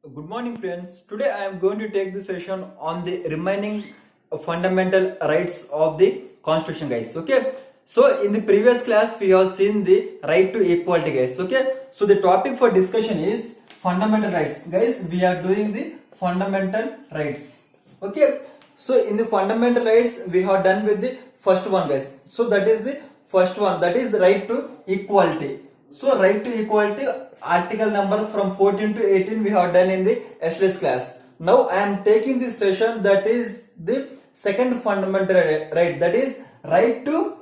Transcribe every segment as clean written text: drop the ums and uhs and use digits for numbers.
Good morning, friends. Today I am going to take the session on the remaining fundamental rights of the Constitution, guys. Okay. So in the previous class we have seen the right to equality, guys. Okay. So the topic for discussion is fundamental rights, guys. We are doing the fundamental rights. Okay. So in the fundamental rights we have done with the first one, guys. So that is the first one. That is the right to equality. So right to equality article number from 14 to 18 we have done in the yesterday's class. Now I am taking this session, that is the second fundamental right, that is right to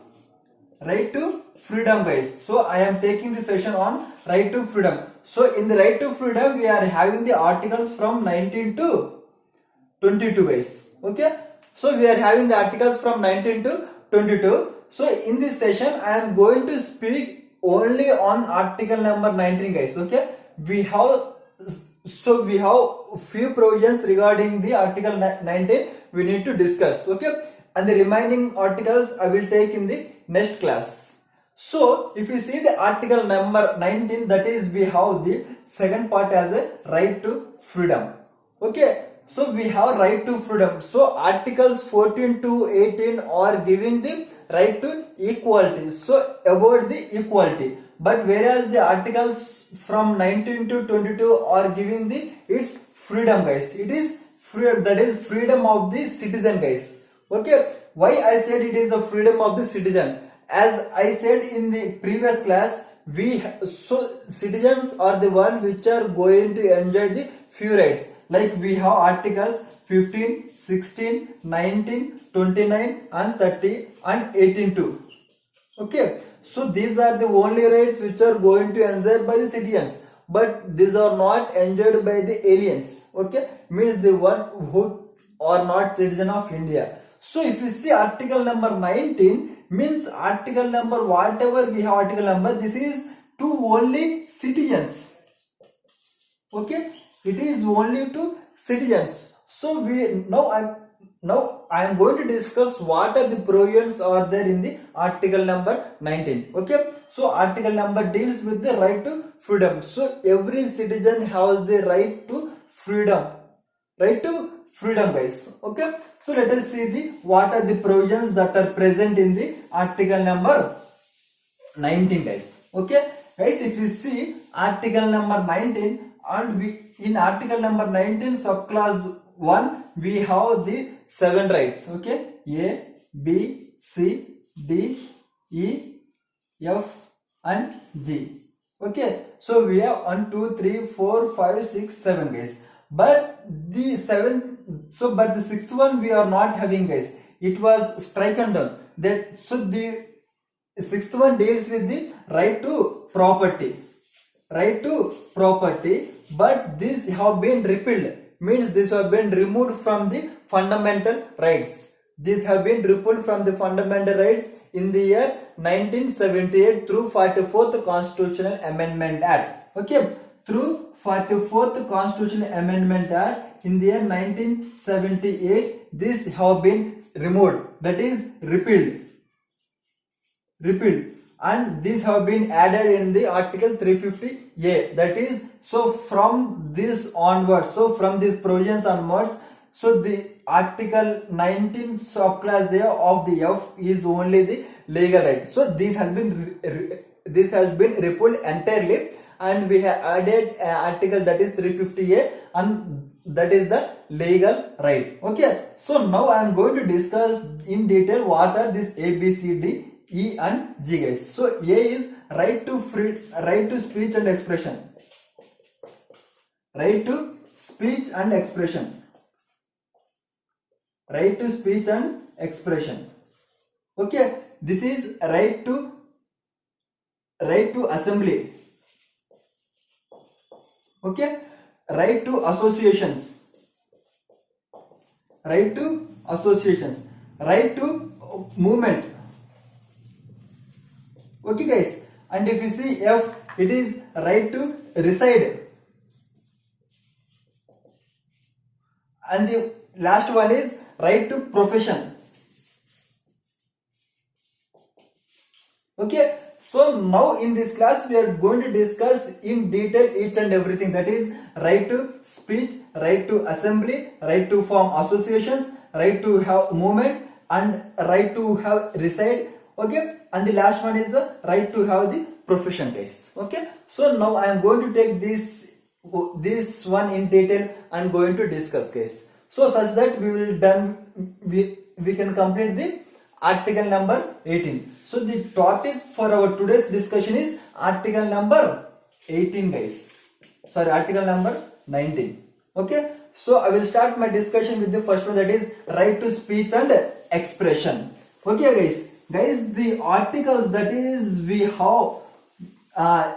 freedom, guys. So I am taking the session on right to freedom. So in the right to freedom we are having the articles from 19 to 22, guys. Okay. So we are having the articles from 19 to 22. So in this session I am going to speak only on article number 19, guys. Okay. We have few provisions regarding the article 19 we need to discuss. Okay. And the remaining articles I will take in the next class. So if you see the article number 19, that is we have the second part as a right to freedom. Okay. So we have right to freedom. So articles 14 to 18 are giving the right to equality. So about the equality. But whereas the articles from 19 to 22 are giving the its freedom, guys. It is freedom, that is freedom of the citizen, guys. Okay. Why I said it is the freedom of the citizen? As I said in the previous class, citizens are the one which are going to enjoy the few rights. Like we have articles 15, 16, 19, 29 and 30 and 18 too. Okay. So these are the only rights which are going to enjoyed by the citizens, but these are not enjoyed by the aliens. Okay. Means the one who are not citizen of India. So if you see article number 19, means article number whatever we have article number, this is to only citizens. Okay. It is only to citizens. So now I am going to discuss what are the provisions are there in the article number 19. Okay. So article number deals with the right to freedom. So every citizen has the right to freedom. Right to freedom, guys. Okay. So let us see the what are the provisions that are present in the article number 19, guys. Okay. Guys, if you see article number 19, and we in article number 19 subclass 1 we have the 7 rights. Okay. A, B, C, D, E, F and G. Okay. So we have 1, 2, 3, 4, 5, 6, 7, guys. But the sixth one we are not having, guys. It was stricken down. The sixth one deals with the right to property. Right to property, but these have been repealed. Means this have been removed from the fundamental rights. These have been repealed from the fundamental rights in the year 1978 through 44th Constitutional Amendment Act. Okay. Through 44th Constitutional Amendment Act in the year 1978, these have been removed. That is repealed. And these have been added in the article 350A. That is, so from this onwards, so from these provisions onwards, so the article 19 subclass A of the F is only the legal right. So this has been repealed entirely, and we have added article that is 350A, and that is the legal right. Okay. So now I am going to discuss in detail what are these A, B, C, D, E and G, guys. So A is right to speech and expression. Right to speech and expression. Right to speech and expression. Okay. This is right to assembly. Okay. Right to associations. Right to associations. Right to movement. Okay, guys. And if you see F, it is right to reside. And the last one is right to profession. Okay. So now in this class we are going to discuss in detail each and everything, that is right to speech, right to assembly, right to form associations, right to have movement, and right to have reside. Okay, and the last one is the right to have the profession, guys. Okay, so now I am going to take this one in detail and going to discuss, guys. So such that we can complete the article number 18. So the topic for our today's discussion is article number 18, guys. Sorry, article number 19. Okay, so I will start my discussion with the first one, that is right to speech and expression. Okay, guys, the articles that is we have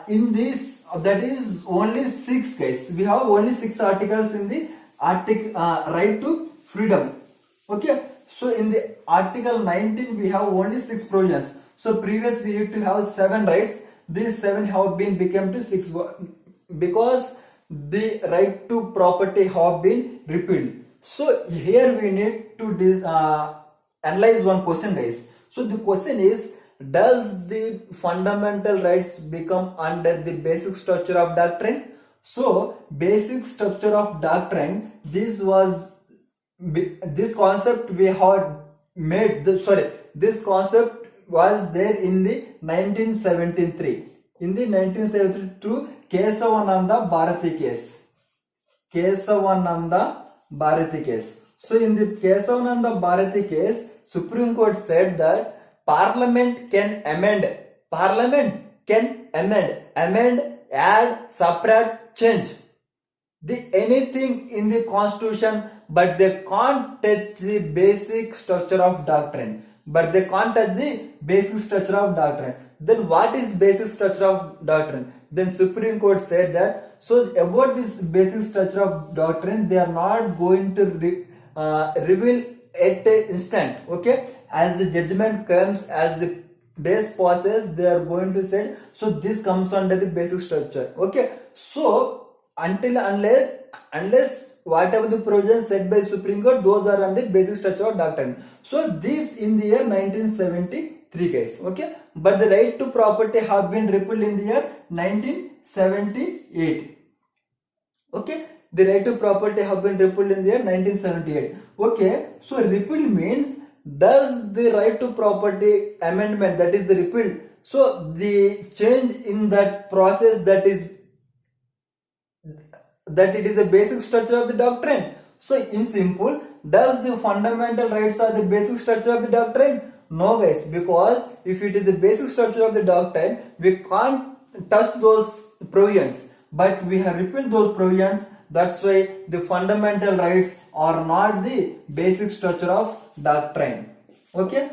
in this, that is only 6, guys. We have only 6 articles in the article right to freedom. Okay, so in the article 19 we have only 6 provisions. So previous we used to have 7 rights. These 7 have been become to 6 because the right to property have been repealed. So here we need to analyze one question, guys. So the question is, does the fundamental rights become under the basic structure of doctrine? So basic structure of doctrine, this concept we had made this concept was there in the 1973. In the 1973 through Kesavananda Bharati case. Kesavananda Bharati case. So in the Kesavananda Bharati case, Supreme Court said that Parliament can amend, add, subtract, change anything in the constitution, but they can't touch the basic structure of doctrine. Then what is basic structure of doctrine? Then Supreme Court said that, so about this basic structure of doctrine, they are not going to reveal at an instant. Okay, as the judgment comes, as the days passes, they are going to say, so this comes under the basic structure. Okay, so unless whatever the provisions set by Supreme Court, those are on the basic structure of doctrine. So this in the year 1973, guys. Okay, but the right to property have been repealed in the year 1978. Okay, the right to property have been repealed in the year 1978. Okay, so repeal means, does the right to property amendment, that is the repeal, so the change in that process, that it is a basic structure of the doctrine. So in simple, does the fundamental rights are the basic structure of the doctrine? No, guys, because if it is the basic structure of the doctrine, we can't touch those provisions, but we have repealed those provisions. That's why the fundamental rights are not the basic structure of doctrine. Okay,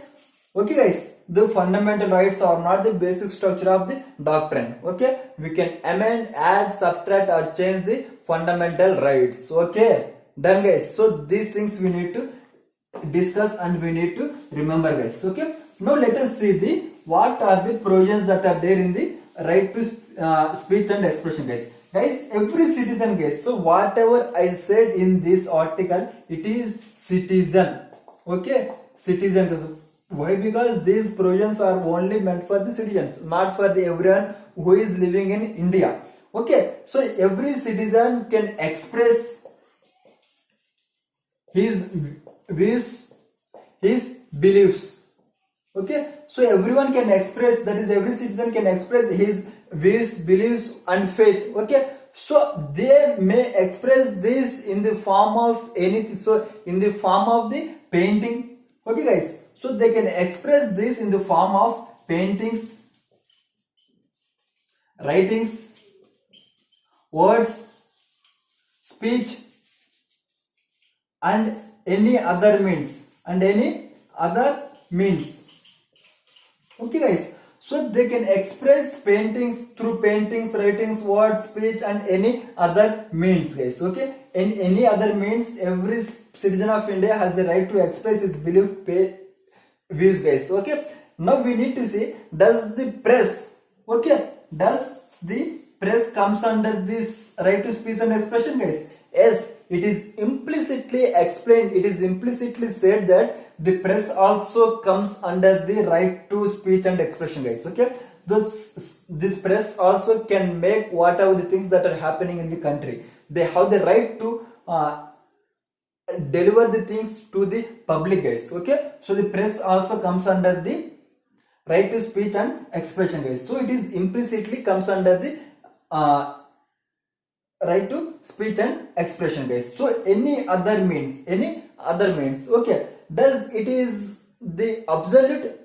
guys, the fundamental rights are not the basic structure of the doctrine. Okay, we can amend, add, subtract, or change the fundamental rights. Okay, done, guys. So these things we need to discuss and we need to remember, guys. Okay, now let us see what are the provisions that are there in the right to speech and expression, guys. Every citizen, guys, so whatever I said in this article, it is citizen. Okay, citizen. Why? Because these provisions are only meant for the citizens, not for the everyone who is living in India. Okay, so every citizen can express his views, his beliefs. Okay, so everyone can express, that is every citizen can express his views, beliefs and faith. Okay, so they may express this in the form of anything, so in the form of the painting. Okay, guys, so they can express this in the form of paintings, writings, words, speech and any other means, Okay, guys, so they can express paintings through paintings, writings, words, speech and any other means, guys. Okay, any other means, every citizen of India has the right to express his belief, views, guys. Okay, now we need to see, does the press comes under this right to speech and expression, guys? Yes, it is implicitly explained, it is implicitly said that the press also comes under the right to speech and expression, guys. Okay, this press also can make whatever the things that are happening in the country. They have the right to deliver the things to the public, guys. Okay, so the press also comes under the right to speech and expression, guys. So it is implicitly comes under the right to speech and expression, guys. So any other means, okay, does it is the absolute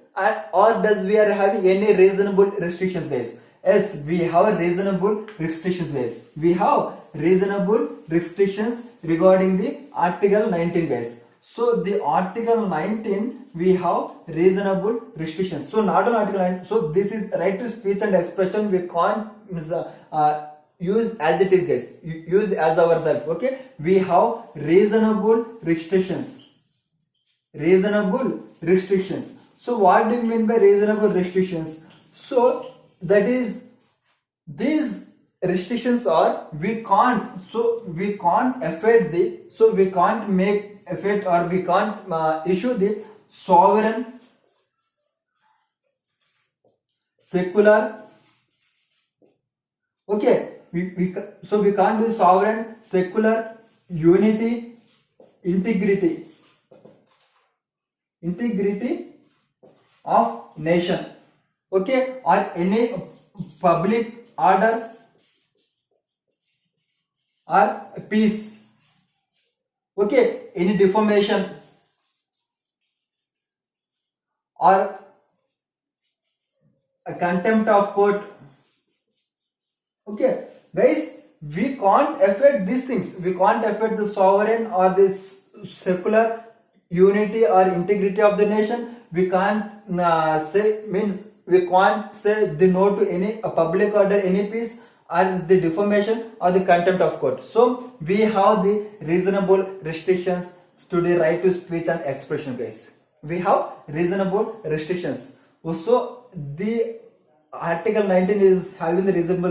or does we are having any reasonable restrictions, guys? Yes, we have reasonable restrictions, guys. We have reasonable restrictions regarding the Article 19, guys. So the Article 19 we have reasonable restrictions. So not on Article 19. So this is right to speech and expression. We can't use as it is, guys. Use as ourselves. Okay. We have reasonable restrictions. Reasonable restrictions. So what do you mean by reasonable restrictions? So that is, these restrictions are we can't affect the, so we can't make affect or we can't issue the sovereign, secular, okay, so we can't do sovereign, secular, unity, integrity of nation, okay, or any public order or peace, okay, any defamation or a contempt of court, okay, guys. We can't affect these things. We can't affect the sovereign or the secular unity or integrity of the nation. We can't we can't say the no to any public order, any peace, or the defamation or the contempt of court. So we have the reasonable restrictions to the right to speech and expression, guys. We have reasonable restrictions. So the Article 19 is having the reasonable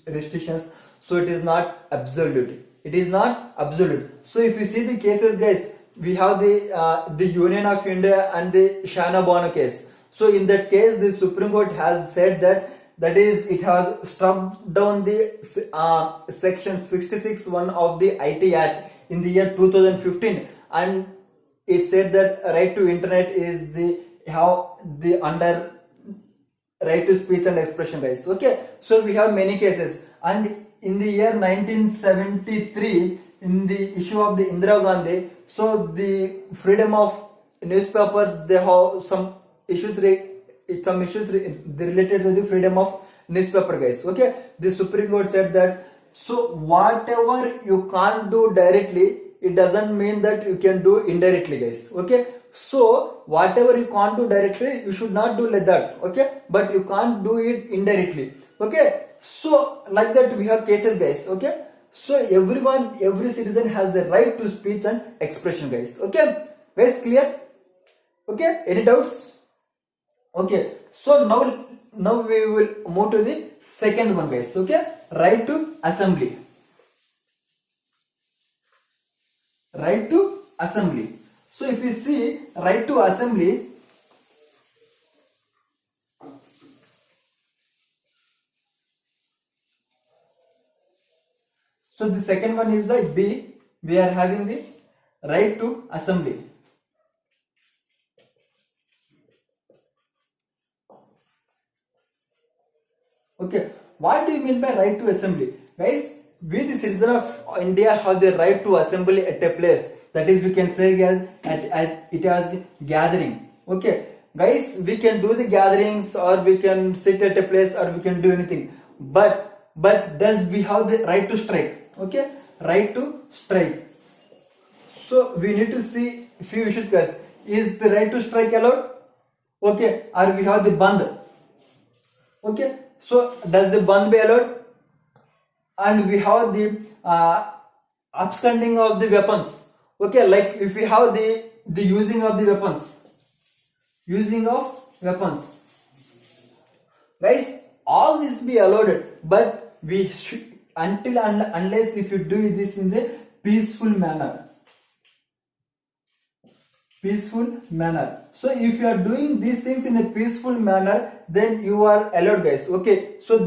restrictions. So it is not absolute. It is not absolute. So if you see the cases, guys, we have the Union of India and the Shana Bono case. So in that case, the Supreme Court has said that is, it has struck down the section 66(1) of the IT Act in the year 2015, and it said that right to internet is the under right to speech and expression, guys. Okay, so we have many cases, and in the year 1973, in the issue of the Indira Gandhi, so the freedom of newspapers, they have some issues related to the freedom of newspaper, guys. Okay, the Supreme Court said that, so whatever you can't do directly, it doesn't mean that you can do indirectly, guys. Okay, so whatever you can't do directly, you should not do like that. Okay, but you can't do it indirectly. Okay, so like that we have cases, guys. Okay, so every citizen has the right to speech and expression, guys. Okay, guys, clear? Okay, any doubts? Okay, so now we will move to the second one, guys. Okay, right to assembly. Right to assembly. So if you see right to assembly, so the second one is the B. We are having the right to assembly. Okay, what do you mean by right to assembly? Guys, we the citizen of India have the right to assemble at a place. That is, we can say at it as gathering. Okay, guys, we can do the gatherings, or we can sit at a place, or we can do anything. But does we have the right to strike? Okay, right to strike. So we need to see few issues, guys. Is the right to strike allowed? Okay, or we have the bandh. Okay, so does the bandh be allowed? And we have the absconding of the weapons. Okay, like if we have the using of the weapons, guys, all this be allowed, but we should, until and unless if you do this in the peaceful manner. peaceful manner. So if you are doing these things in a peaceful manner, then you are allowed, guys. Okay, so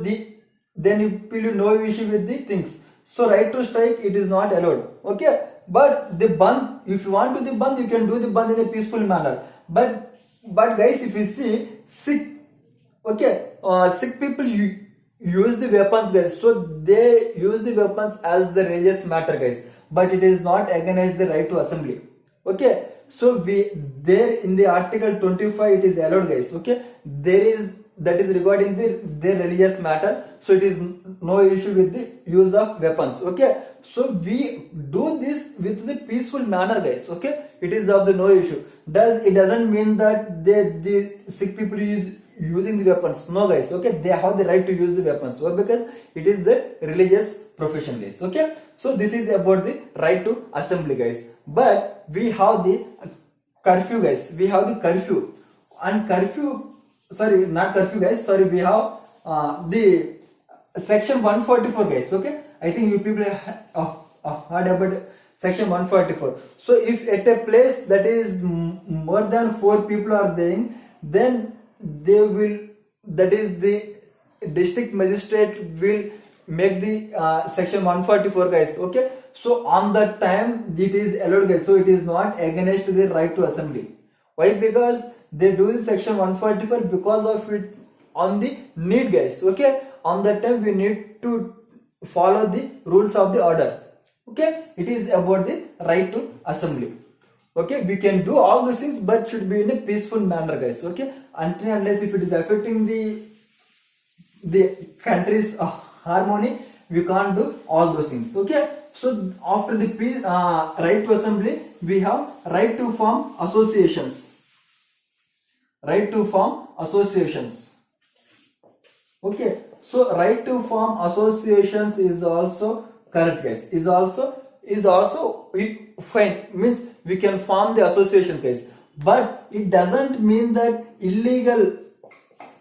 then you will no issue with the things. So right to strike, it is not allowed. Okay, but the band, if you want to the band, you can do the band in a peaceful manner. But guys, if you see Sikh, okay, Sikh people use the weapons, guys. So they use the weapons as the religious matter, guys. But it is not against the right to assembly. Okay, so we there in the article 25 it is allowed, guys. Okay, there is that is regarding their religious matter, so it is no issue with the use of weapons. Okay, so we do this with the peaceful manner, guys. Okay, it is of the no issue. It doesn't mean that the Sikh people is using the weapons. No, guys. Okay, they have the right to use the weapons. Why? Because it is the religious profession, guys. Okay, so this is about the right to assembly, guys. But we have the curfew, guys. We have the curfew, and curfew, sorry, not curfew, guys. Sorry, we have the section 144, guys. Okay, I think you people heard about section 144. So if at a place that is more than 4 people are there, then they will, that is the district magistrate will make the section 144, guys. Okay, so on that time it is allowed, guys. So it is not against the right to assembly. Why? Because they do the section 144 because of it on the need, guys. Okay, on that time we need to follow the rules of the order. Okay, it is about the right to assembly. Okay, we can do all those things, but should be in a peaceful manner, guys. Okay, until unless if it is affecting the country's harmony, we can't do all those things. Okay, so after the peace, right to assembly, we have right to form associations. Right to form associations. Okay, so right to form associations is also correct, guys. Is also fine, means we can form the associations, guys. But it doesn't mean that illegal,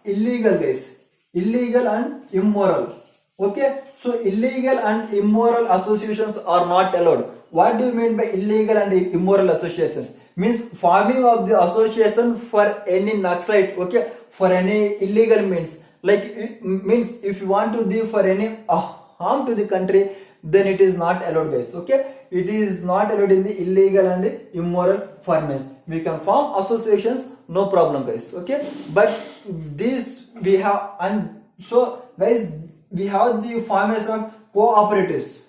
guys. Illegal and immoral. Okay, so illegal and immoral associations are not allowed. What do you mean by illegal and immoral associations? Means forming of the association for any Naxalite, okay, for any illegal means. Like means if you want to do for any harm to the country, then it is not allowed, guys. Okay, it is not allowed in the illegal and the immoral formats. We can form associations, no problem, guys. Okay, but this we have, and so guys, we have the formation of cooperatives.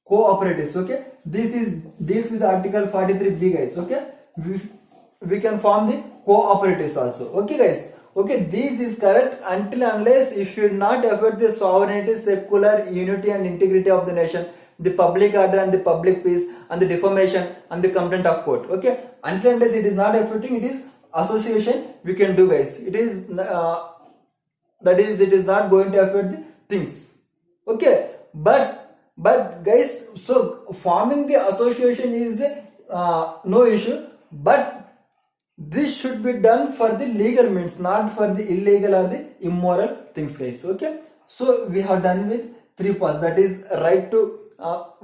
Okay, this is deals with article 43b, guys. Okay, we can form the cooperatives also. Okay, guys. Okay, this is correct until unless it should not affect the sovereignty, secular unity and integrity of the nation, the public order and the public peace, and the defamation and the contempt of court. Okay, until unless it is not affecting, it is association we can do, guys. It is that is, it is not going to affect the things. Okay, but guys, so forming the association is the no issue, but this should be done for the legal means, not for the illegal or the immoral things, guys. Okay, so we have done with 3 parts, that is right to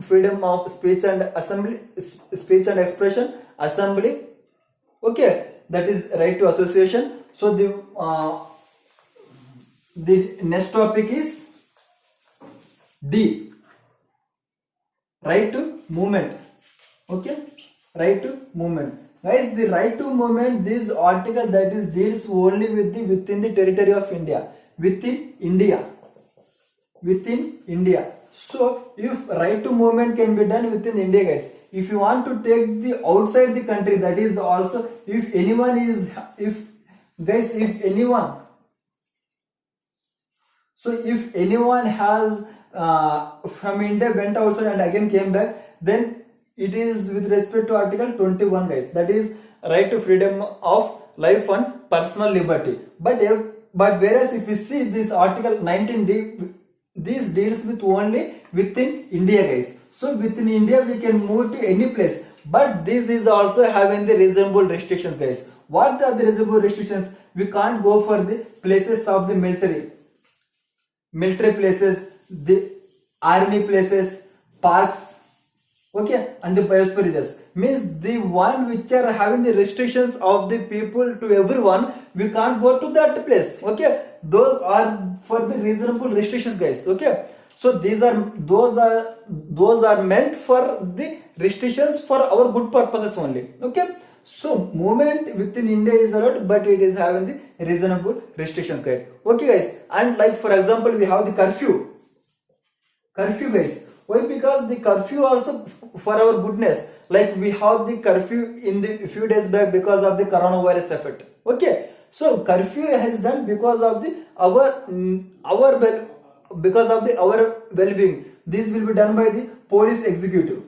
freedom of speech and assembly, speech and expression, assembly. Okay, that is right to association. So the next topic is D, right to movement. Okay, right to movement, guys. The right to movement, this article that is deals only with the within the territory of India, within India. So if right to movement can be done within India, guys, if you want to take the outside the country, that is also, if anyone is, if anyone, so if anyone has from India went outside and again came back, then it is with respect to article 21, guys, that is right to freedom of life and personal liberty. But whereas if you see this article 19D, this deals with only within India, guys. So within India we can move to any place, but this is also having the reasonable restrictions, guys. What are the reasonable restrictions? We can't go for the places of the military places, the army places, parks, Okay, and the biosphere reserves means the one which are having the restrictions of the people to everyone, we can't go to that place. Okay, those are for the reasonable restrictions, guys. Okay, so those are meant for the restrictions for our good purposes only. Okay, so movement within India is allowed, but it is having the reasonable restrictions, guys. Okay, guys, and like for example, we have the curfew, guys. Why? Because the curfew also for our goodness. Like we have the curfew in the few days back because of the coronavirus effect. Okay, so curfew has done because of the our well, because of the our well-being. This will be done by the police executive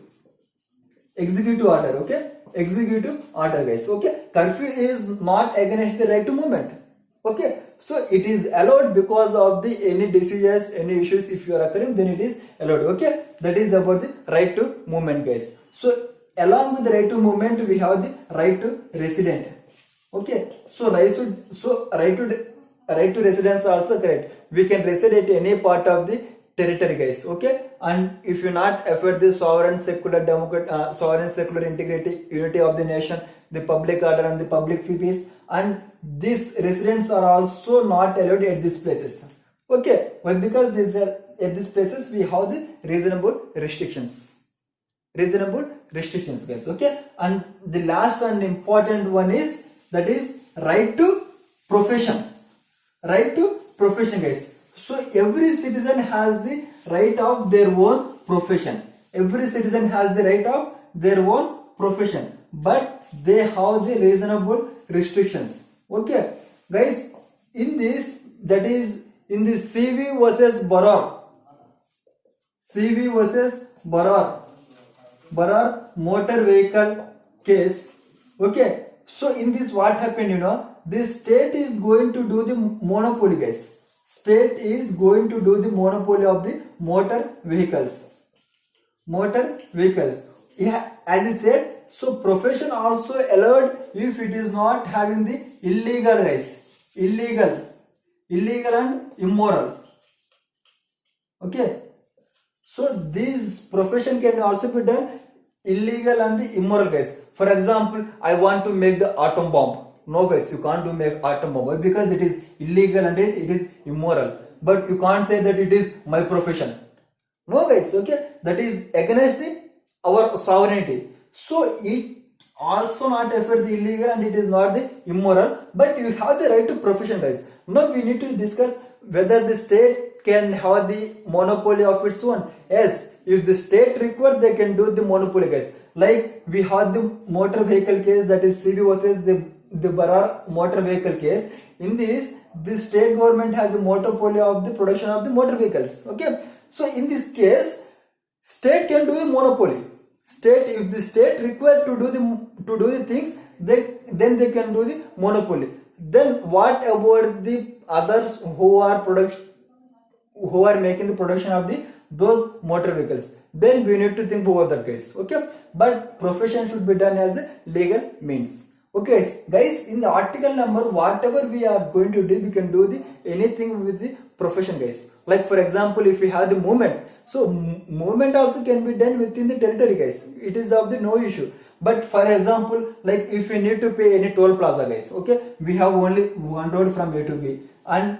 order. Okay, executive order, guys. Okay, curfew is not against the right to movement. Okay, so it is allowed because of the any diseases, any issues if you are occurring, then it is allowed. Okay, that is about the right to movement, guys. So along with the right to movement, we have the right to resident. Okay, so right to residence also correct. We can reside at any part of the territory, guys. Okay, and if you not affect the sovereign secular integrity, unity of the nation, the public order and the public peace, and these residents are also not allowed at these places. Okay, why? Because these are at these places we have the reasonable restrictions, guys. Okay, and the last and important one is that is right to profession, guys. So every citizen has the right of their own profession. Every citizen has the right of their own profession, but they have the reasonable restrictions. Okay, guys, in this, that is in the CV versus Barar motor vehicle case. Okay, so in this what happened, the state is going to do the monopoly, guys. State is going to do the monopoly of the motor vehicles. Yeah, as I said, so profession also allowed if it is not having the illegal, guys. Illegal and immoral. Okay, so this profession can also be done illegal and the immoral, guys. For example, I want to make the atom bomb. No, guys, you can't do make atom bomb because it is illegal and it is immoral. But you can't say that it is my profession. No, guys. Okay, that is against our sovereignty. So it also not affect the illegal and it is not the immoral. But you have the right to profession, guys. Now we need to discuss whether the state can have the monopoly of its own. Yes, if the state requires, they can do the monopoly, guys. Like we have the motor vehicle case, that is CV versus the Barar motor vehicle case. In this, the state government has the monopoly of the production of the motor vehicles. Okay, so in this case, state can do the monopoly. If the state required to do the things, then they can do the monopoly. Then what about the others who are making the production of those motor vehicles? Then we need to think about that, guys. Okay, but profession should be done as a legal means. Okay, guys, in the article number, whatever we are going to do, we can do anything with the profession, guys. Like for example, if we have the movement, so movement also can be done within the territory, guys. It is of the no issue. But for example, like if we need to pay any toll plaza, guys, okay, we have only one road from A to B, and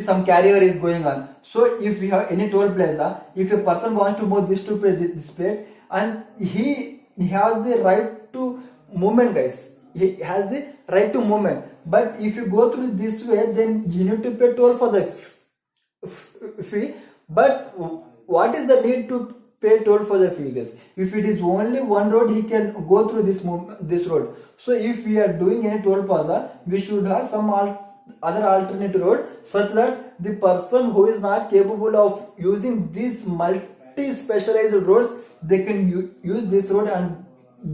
some carrier is going on. So if we have any toll plaza, if a person wants to move this to pay this plate, and he has the right to movement, guys. He has the right to movement. But if you go through this way, then you need to pay toll for the fee. But what is the need to pay toll for the fee, guys? If it is only one road, he can go through this road. So if we are doing any toll plaza, we should have some other alternate road, such that the person who is not capable of using these multi-specialized roads, they can use this road and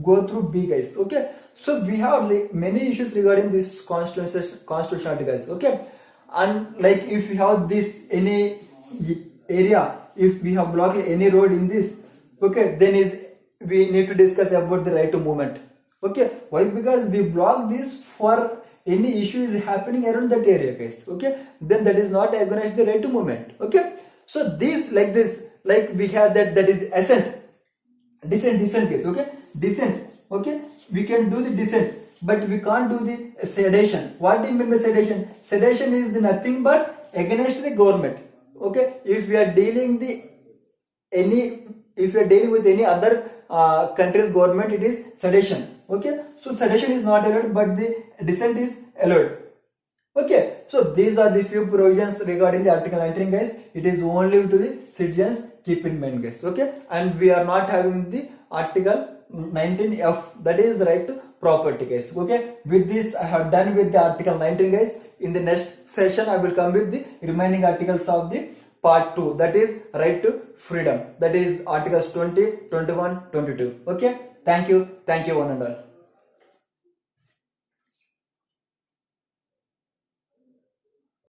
go through B, guys. Okay, so we have many issues regarding this constitutionality, guys. Okay, and like if we have this any area, if we have blocked any road in this, okay, then we need to discuss about the right to movement. Okay, why? Because we block this for any issue is happening around that area, guys. Okay, then that is not against the right to movement. Okay, so this, like we have that is assent. Descent case, okay, descent, okay, we can do the descent, but we can't do the sedation. What do you mean by sedation? Sedation is the nothing but against the government, okay. If we are dealing the any, if you are dealing with any other country's government, it is sedition, okay. So sedition is not allowed, but the dissent is allowed, okay. So these are the few provisions regarding the article 19, guys. It is only to the citizens, keep in mind, guys, okay. And we are not having the article 19F, that is the right to property, guys, okay. With this I have done with the article 19, guys. In the next session I will come with the remaining articles of the part 2, that is right to freedom, that is articles 20, 21, 22, okay. Thank you one and all.